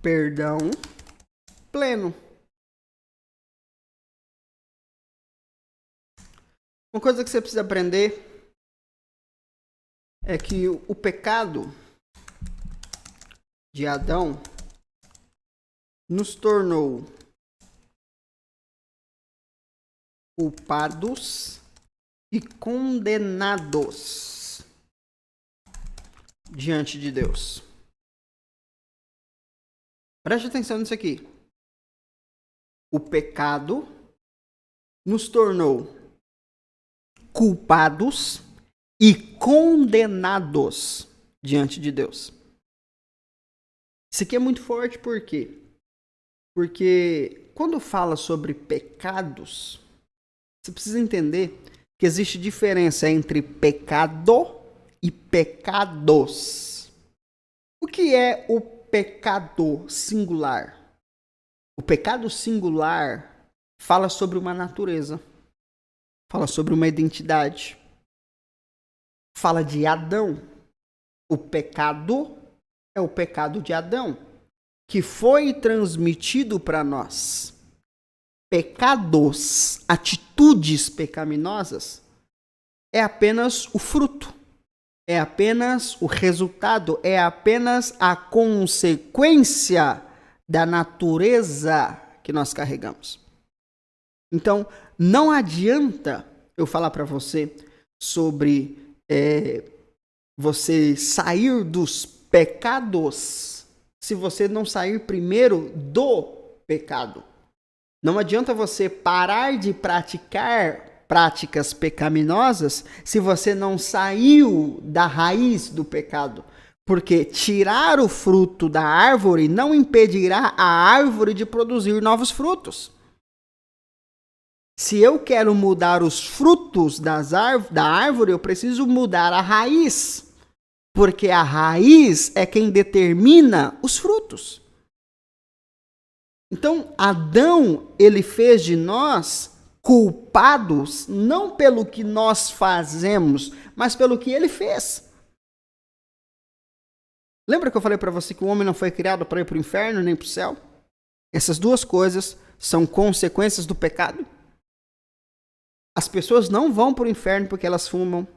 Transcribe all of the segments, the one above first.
perdão pleno. Uma coisa que você precisa aprender é que o pecado de Adão nos tornou culpados e condenados diante de Deus. Preste atenção nisso aqui. O pecado nos tornou culpados e condenados diante de Deus. Isso aqui é muito forte, por quê? Porque quando fala sobre pecados, você precisa entender que existe diferença entre pecado e pecados. O que é o pecado singular? O pecado singular fala sobre uma natureza, fala sobre uma identidade, fala de Adão. O pecado é o pecado de Adão, que foi transmitido para nós. Pecados, atitudes pecaminosas, é apenas o fruto, é apenas o resultado, é apenas a consequência da natureza que nós carregamos. Então, não adianta eu falar para você sobre você sair dos pecados se você não sair primeiro do pecado. Não adianta você parar de praticar práticas pecaminosas se você não saiu da raiz do pecado. Porque tirar o fruto da árvore não impedirá a árvore de produzir novos frutos. Se eu quero mudar os frutos da árvore, eu preciso mudar a raiz. Porque a raiz é quem determina os frutos. Então, Adão, ele fez de nós culpados não pelo que nós fazemos, mas pelo que ele fez. Lembra que eu falei para você que o homem não foi criado para ir para o inferno nem para o céu? Essas duas coisas são consequências do pecado. As pessoas não vão para o inferno porque elas fumam.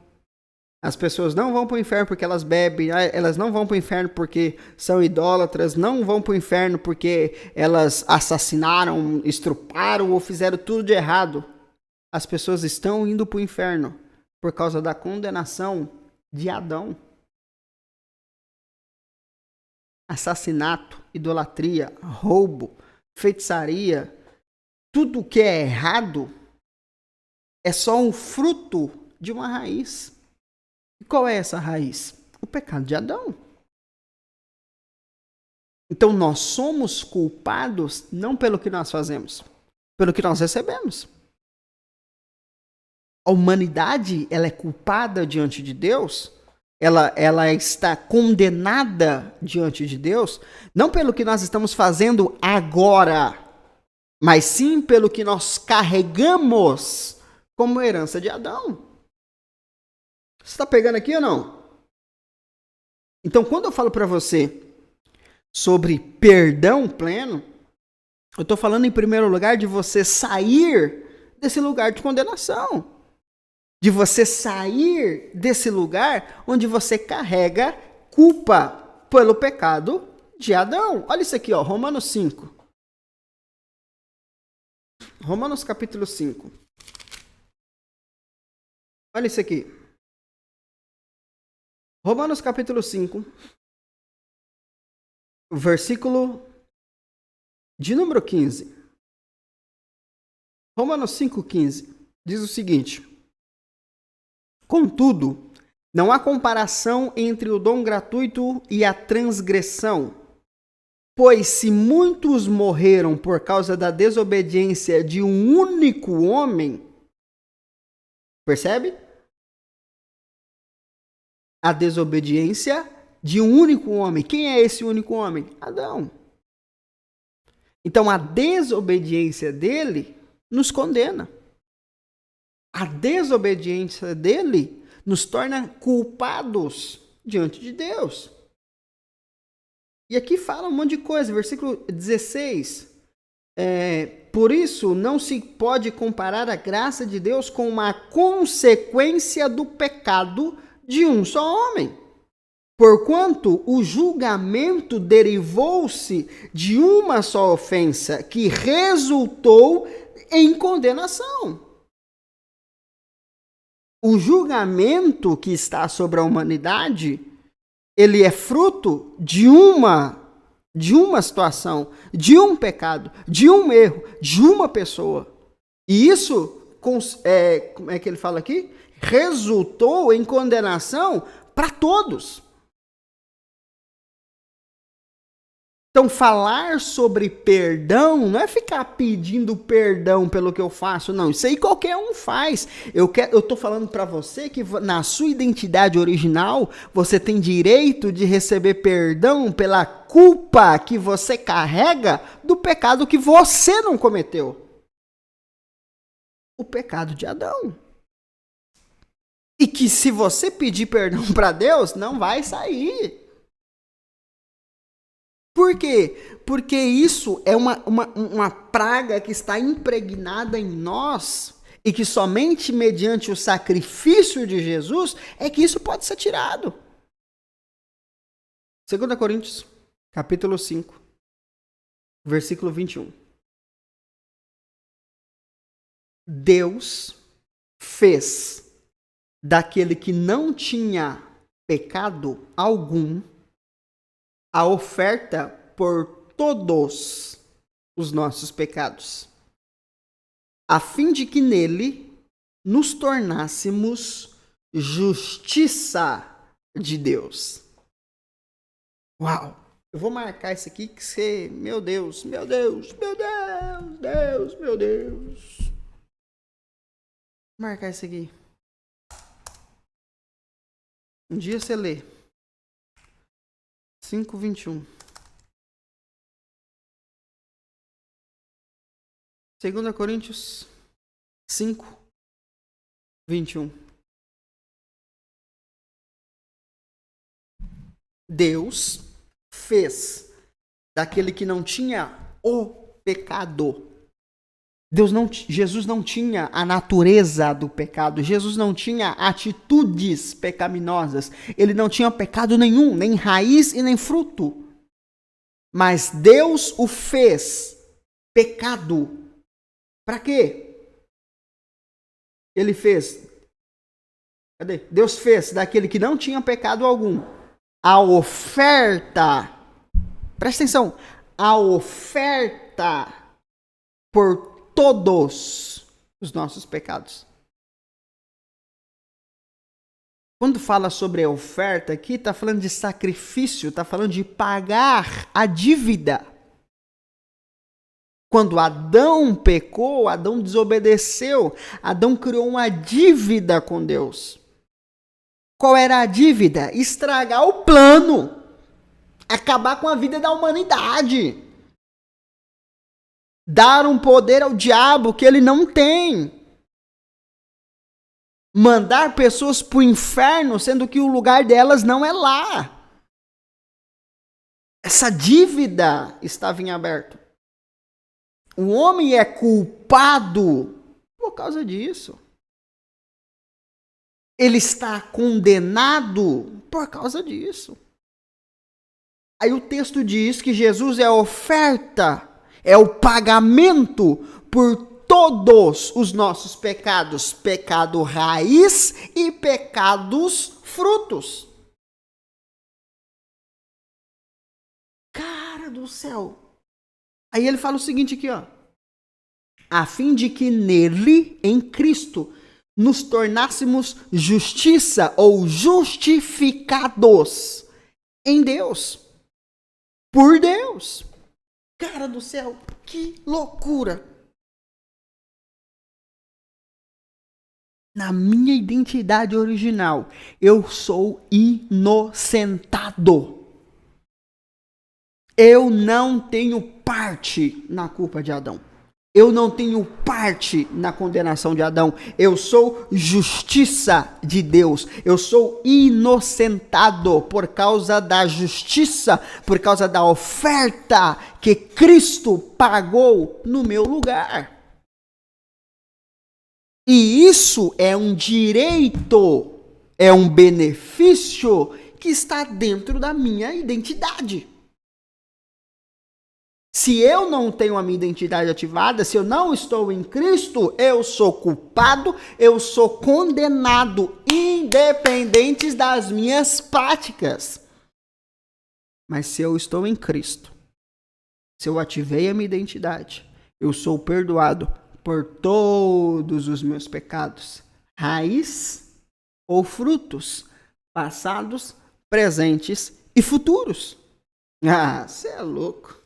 As pessoas não vão para o inferno porque elas bebem. Elas não vão para o inferno porque são idólatras. Não vão para o inferno porque elas assassinaram, estruparam ou fizeram tudo de errado. As pessoas estão indo para o inferno por causa da condenação de Adão. Assassinato, idolatria, roubo, feitiçaria, tudo que é errado é só um fruto de uma raiz. E qual é essa raiz? O pecado de Adão. Então nós somos culpados não pelo que nós fazemos, pelo que nós recebemos. A humanidade, ela é culpada diante de Deus. Ela está condenada diante de Deus, não pelo que nós estamos fazendo agora, mas sim pelo que nós carregamos como herança de Adão. Você está pegando aqui ou não? Então, quando eu falo para você sobre perdão pleno, eu estou falando em primeiro lugar de você sair desse lugar de condenação. De você sair desse lugar onde você carrega culpa pelo pecado de Adão. Olha isso aqui, ó, Romanos 5. Romanos capítulo 5. Olha isso aqui. Romanos capítulo 5, versículo de número 15. Romanos 5,15 diz o seguinte: contudo, não há comparação entre o dom gratuito e a transgressão, pois se muitos morreram por causa da desobediência de um único homem, percebe? A desobediência de um único homem. Quem é esse único homem? Adão. Então a desobediência dele nos condena. A desobediência dele nos torna culpados diante de Deus. E aqui fala um monte de coisa, versículo 16. Por isso, não se pode comparar a graça de Deus com uma consequência do pecado de um só homem. Porquanto o julgamento derivou-se de uma só ofensa, que resultou em condenação. O julgamento que está sobre a humanidade, ele é fruto de uma situação, de um pecado, de um erro, de uma pessoa. E isso, como é que ele fala aqui? Resultou em condenação para todos. Então, falar sobre perdão não é ficar pedindo perdão pelo que eu faço, não. Isso aí qualquer um faz. Eu tô falando para você que na sua identidade original, você tem direito de receber perdão pela culpa que você carrega do pecado que você não cometeu. O pecado de Adão. E que se você pedir perdão para Deus, não vai sair. Por quê? Porque isso é uma praga que está impregnada em nós e que somente mediante o sacrifício de Jesus é que isso pode ser tirado. 2 Coríntios, capítulo 5, versículo 21. Deus fez daquele que não tinha pecado algum a oferta por todos os nossos pecados, a fim de que nele nos tornássemos justiça de Deus. Uau! Eu vou marcar isso aqui que você, meu Deus. Vou marcar isso aqui. Um dia você lê. 5:21. 2 Coríntios 5:21. Deus fez daquele que não tinha o pecado. Jesus não tinha a natureza do pecado. Jesus não tinha atitudes pecaminosas. Ele não tinha pecado nenhum, nem raiz e nem fruto. Mas Deus o fez pecado. Para quê? Ele fez. Cadê? Deus fez daquele que não tinha pecado algum a oferta. Presta atenção. A oferta por todos os nossos pecados. Quando fala sobre a oferta aqui, está falando de sacrifício, está falando de pagar a dívida. Quando Adão pecou, Adão desobedeceu, Adão criou uma dívida com Deus. Qual era a dívida? Estragar o plano, acabar com a vida da humanidade. Dar um poder ao diabo que ele não tem. Mandar pessoas para o inferno, sendo que o lugar delas não é lá. Essa dívida estava em aberto. O homem é culpado por causa disso. Ele está condenado por causa disso. Aí o texto diz que Jesus é a oferta, é o pagamento por todos os nossos pecados, pecado raiz e pecados frutos. Cara do céu. Aí ele fala o seguinte aqui, ó. A fim de que nele, em Cristo, nos tornássemos justiça ou justificados em Deus. Por Deus. Cara do céu, que loucura. Na minha identidade original, eu sou inocentado. Eu não tenho parte na culpa de Adão. Eu não tenho parte na condenação de Adão. Eu sou justiça de Deus. Eu sou inocentado por causa da justiça, por causa da oferta que Cristo pagou no meu lugar. E isso é um direito, é um benefício que está dentro da minha identidade. Se eu não tenho a minha identidade ativada, se eu não estou em Cristo, eu sou culpado, eu sou condenado, independentes das minhas práticas. Mas se eu estou em Cristo, se eu ativei a minha identidade, eu sou perdoado por todos os meus pecados, raiz ou frutos, passados, presentes e futuros. Ah, você é louco.